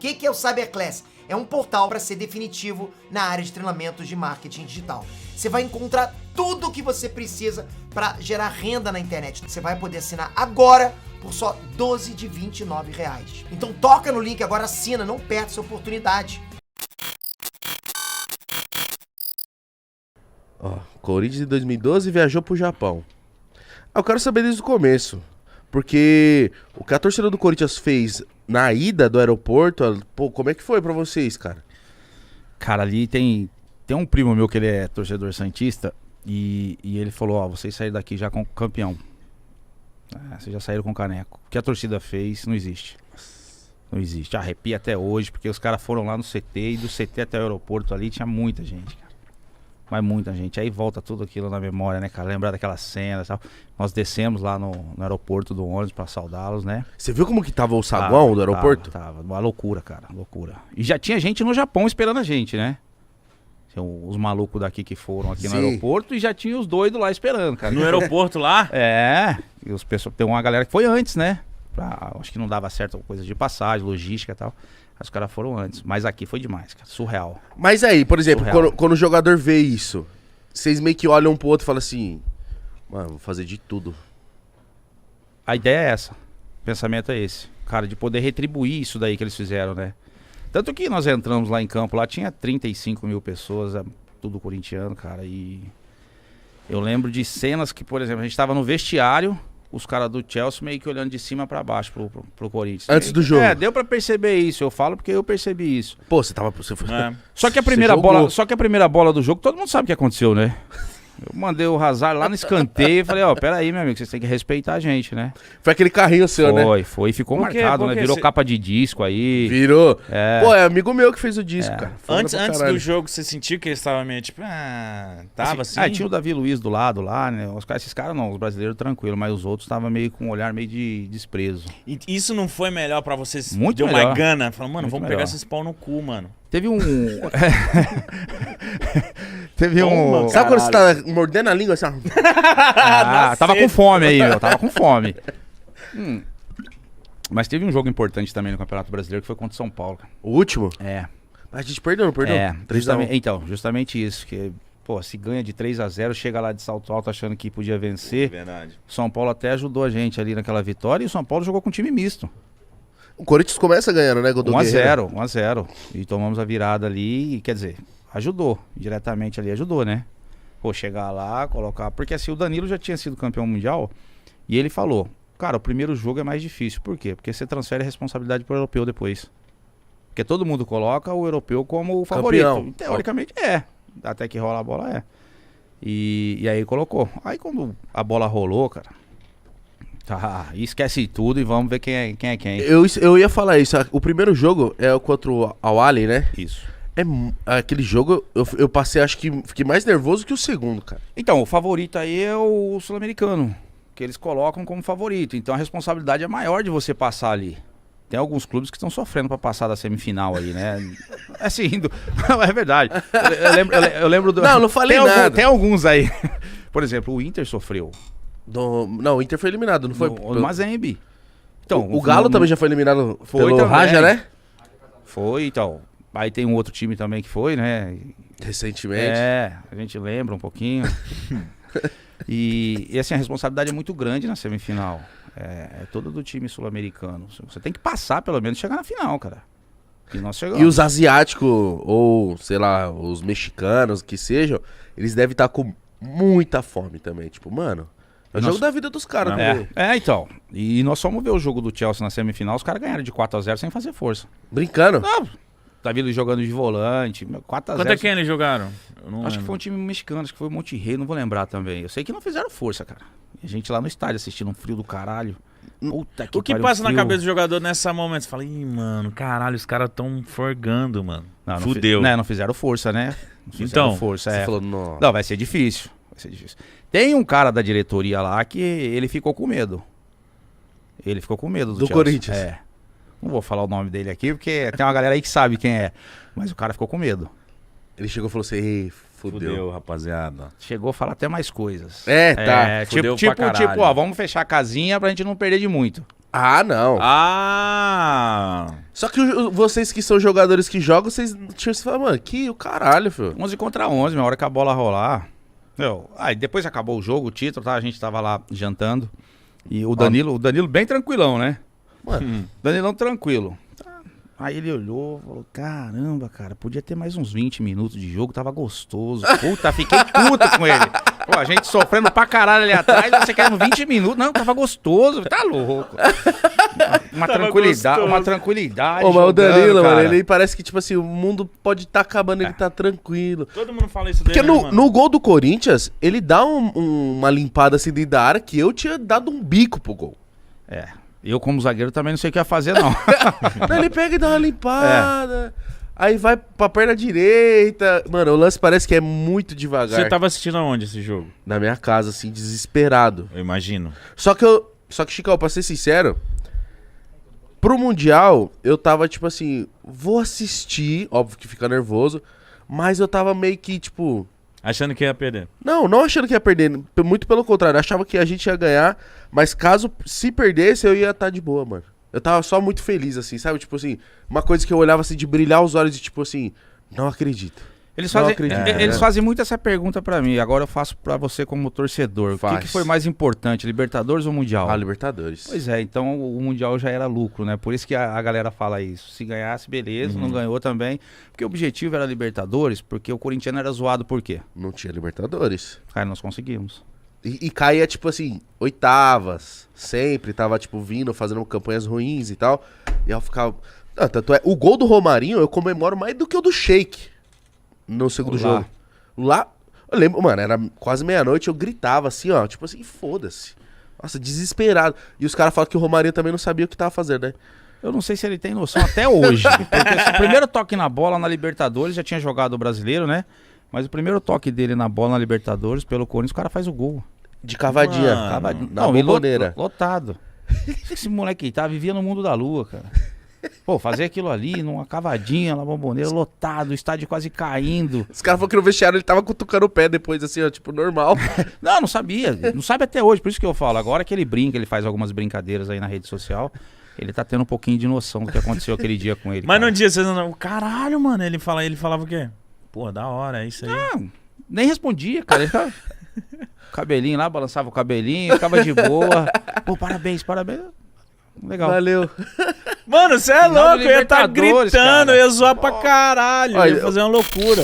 O que é o Cyberclass? É um portal para ser definitivo na área de treinamentos de marketing digital. Você vai encontrar tudo o que você precisa para gerar renda na internet. Você vai poder assinar agora por só 12 de R$ 29,00. Então toca no link agora, assina, não perde essa oportunidade. Corinthians em 2012 viajou pro Japão. Eu quero saber desde o começo, porque o que a torcida do Corinthians fez na ida do aeroporto, pô, como é que foi pra vocês, cara? Cara, ali tem um primo meu que ele é torcedor santista e ele falou, vocês saíram daqui já com campeão. Vocês já saíram com caneco. O que a torcida fez não existe. Não existe. Arrepia até hoje, porque os caras foram lá no CT e do CT até o aeroporto ali tinha muita gente, cara. Mas muita gente. Aí volta tudo aquilo na memória, né, cara? Lembrar daquelas cenas e tal. Nós descemos lá no aeroporto do ônibus pra saudá-los, né? Você viu como que tava o saguão do aeroporto? Tava. Uma loucura, cara. Loucura. E já tinha gente no Japão esperando a gente, né? Tinha os malucos daqui que foram aqui no aeroporto e já tinha os doidos lá esperando, cara. No aeroporto lá? É. E os pessoal, tem uma galera que foi antes, né? Acho que não dava certo coisa de passagem, logística e tal. Os caras foram antes. Mas aqui foi demais, cara. Surreal. Mas aí, por exemplo, quando o jogador vê isso, vocês meio que olham um pro outro e falam assim, mano, vou fazer de tudo. A ideia é essa. O pensamento é esse. Cara, de poder retribuir isso daí que eles fizeram, né? Tanto que nós entramos lá em campo, lá tinha 35 mil pessoas, tudo corintiano, cara. E eu lembro de cenas que, por exemplo, a gente tava no vestiário, os caras do Chelsea meio que olhando de cima pra baixo pro Corinthians. Antes do jogo. Deu pra perceber isso. Eu falo porque eu percebi isso. Pô, você foi... Só que a primeira bola do jogo, todo mundo sabe o que aconteceu, né? Eu mandei o Hazard lá no escanteio e falei, peraí, meu amigo, vocês têm que respeitar a gente, né? Foi aquele carrinho seu, né? Foi, ficou marcado, né? Virou capa de disco aí. Virou. Pô, é amigo meu que fez o disco, cara. Antes do jogo, você sentiu que eles estavam meio tipo, tava assim? Tinha o Davi Luiz do lado lá, né? Esses caras não, os brasileiros tranquilo, mas os outros estavam meio com um olhar meio de desprezo. E isso não foi melhor pra vocês? Muito Deu melhor. uma gana? Falaram, mano, Muito vamos melhor. pegar esses pau no cu, mano. Teve um... Teve um... Sabe quando você tá mordendo a língua assim? Tava com fome aí, meu. Tava com fome. Mas teve um jogo importante também no Campeonato Brasileiro que foi contra o São Paulo. O último? É. A gente perdeu. Justamente isso. Que, pô, se ganha de 3-0, chega lá de salto alto achando que podia vencer. Verdade. O São Paulo até ajudou a gente ali naquela vitória e o São Paulo jogou com um time misto. O Corinthians começa ganhando, né? 1-0. E tomamos a virada ali, e, quer dizer, ajudou. Diretamente ali ajudou, né? Pô, chegar lá, colocar... Porque assim, o Danilo já tinha sido campeão mundial e ele falou, cara, o primeiro jogo é mais difícil. Por quê? Porque você transfere a responsabilidade pro europeu depois. Porque todo mundo coloca o europeu como o favorito. Campeão. Teoricamente até que rola a bola E aí colocou. Aí quando a bola rolou, cara... esquece tudo e vamos ver quem é quem. Eu ia falar isso. O primeiro jogo é contra o Al-Ahly, né? Isso. Aquele jogo, eu passei, acho que fiquei mais nervoso que o segundo, cara. Então, o favorito aí é o sul-americano, que eles colocam como favorito. Então a responsabilidade é maior de você passar ali. Tem alguns clubes que estão sofrendo pra passar da semifinal aí, né? Assim, é verdade. Eu lembro do... Não falei nada. Tem alguns aí. Por exemplo, o Inter sofreu. Não, o Inter foi eliminado, não foi? No Mazembe. Então, o Galo também já foi eliminado pelo também. Raja, né? Foi, então. Aí tem um outro time também que foi, né? Recentemente. A gente lembra um pouquinho. E assim, a responsabilidade é muito grande na semifinal. É toda do time sul-americano. Você tem que passar, pelo menos, chegar na final, cara. E nós chegamos. E os asiáticos, ou sei lá, os mexicanos, que sejam, eles devem estar com muita fome também. Tipo, mano... É o jogo da vida dos caras, né? Então. E nós fomos ver o jogo do Chelsea na semifinal, os caras ganharam de 4-0 sem fazer força. Brincando? Não, tá vindo jogando de volante, 4-0. Quanto é que eles jogaram? Acho que foi um time mexicano, acho que foi o Monterrey, não vou lembrar também. Eu sei que não fizeram força, cara. E a gente lá no estádio assistindo um frio do caralho. Puta que O que passa na cabeça do jogador nessa momento? Você fala, mano, caralho, os caras tão forgando, mano. Fudeu. Não fizeram força, né? Não fizeram força, você falou, não, vai ser difícil. Tem um cara da diretoria lá que ele ficou com medo. Ele ficou com medo do Chelsea. Corinthians. Não vou falar o nome dele aqui, porque tem uma galera aí que sabe quem é. Mas o cara ficou com medo. Ele chegou e falou assim, ei, fudeu, rapaziada. Chegou a falar até mais coisas. Tá. Tipo, vamos fechar a casinha pra gente não perder de muito. Ah, não. Ah! Só que vocês que são jogadores que jogam, vocês falam, mano, que o caralho, filho. 11 contra 11, na hora que a bola rolar. Aí depois acabou o jogo, o título, tá? A gente tava lá jantando. E o Danilo bem tranquilão, né? Mano. Danilão tranquilo. Aí ele olhou, falou, caramba, cara, podia ter mais uns 20 minutos de jogo, tava gostoso. Puta, fiquei puto com ele. Pô, a gente sofrendo pra caralho ali atrás, você querendo 20 minutos. Não, tava gostoso, tá louco. Uma tranquilidade. Ô, mas o Danilo, cara. mano, ele parece que, tipo assim, o mundo pode estar acabando, ele tá tranquilo. Todo mundo fala isso dele, Porque né, mano? no gol do Corinthians, ele dá uma limpada assim dentro da área que eu tinha dado um bico pro gol. Eu como zagueiro também não sei o que ia fazer, não. Não, ele pega e dá uma limpada. Aí vai pra perna direita. Mano, o lance parece que é muito devagar. Você tava assistindo aonde esse jogo? Na minha casa, assim, desesperado. Eu imagino. Só que, Chicão, pra ser sincero, pro Mundial, eu tava, tipo assim, vou assistir, óbvio que fica nervoso, mas eu tava meio que, tipo... Achando que ia perder. Não achando que ia perder, muito pelo contrário, achava que a gente ia ganhar, mas se perdesse, eu ia estar de boa, mano. Eu tava só muito feliz, assim, sabe? Tipo assim, uma coisa que eu olhava assim, de brilhar os olhos e tipo assim, não acredito. Eles Não fazem, acredito, eles né? fazem muito essa pergunta pra mim. Agora eu faço pra você como torcedor. O Faz. que foi mais importante, Libertadores ou Mundial? Ah, Libertadores. Pois é, então o Mundial já era lucro, né? Por isso que a galera fala isso. Se ganhasse, beleza, não ganhou também. Porque o objetivo era Libertadores, porque o corintiano era zoado por quê? Não tinha Libertadores. Cara, nós conseguimos. E caía, tipo assim, oitavas. Sempre tava, tipo, vindo, fazendo campanhas ruins e tal. E eu ficava... Não, tanto é, o gol do Romarinho eu comemoro mais do que o do Sheik no segundo Lá. jogo. Lá, eu lembro, mano, era quase meia-noite, eu gritava assim, ó, tipo assim, foda-se. Nossa, desesperado. E os caras falam que o Romarinho também não sabia o que tava fazendo, né? Eu não sei se ele tem noção até hoje. Porque o primeiro toque na bola na Libertadores, já tinha jogado o brasileiro, né? Mas o primeiro toque dele na bola na Libertadores, pelo Corinthians, o cara faz o gol. De cavadinha. Mano, Cavadinho. na Não, e bomboneira. lotado. Esse moleque aí vivia no mundo da lua, cara. Pô, fazer aquilo ali, numa cavadinha, na bomboneira, lotado, o estádio quase caindo. Os caras falaram que no vestiário ele tava cutucando o pé depois, assim, ó, tipo, normal. Não sabia. Não sabe até hoje, por isso que eu falo. Agora que ele brinca, ele faz algumas brincadeiras aí na rede social, ele tá tendo um pouquinho de noção do que aconteceu aquele dia com ele. Mas cara. no dia vocês não... Caralho, mano. Ele falava o quê? Pô, da hora, é isso aí. Não, nem respondia, cara. Ele ficava... Cabelinho lá, balançava o cabelinho, ficava de boa. Pô, parabéns. Legal. Valeu. Mano, você é Final louco. de Eu ia estar Libertadores, gritando, cara. eu ia zoar pra caralho. Olha, Eu ia fazer uma loucura.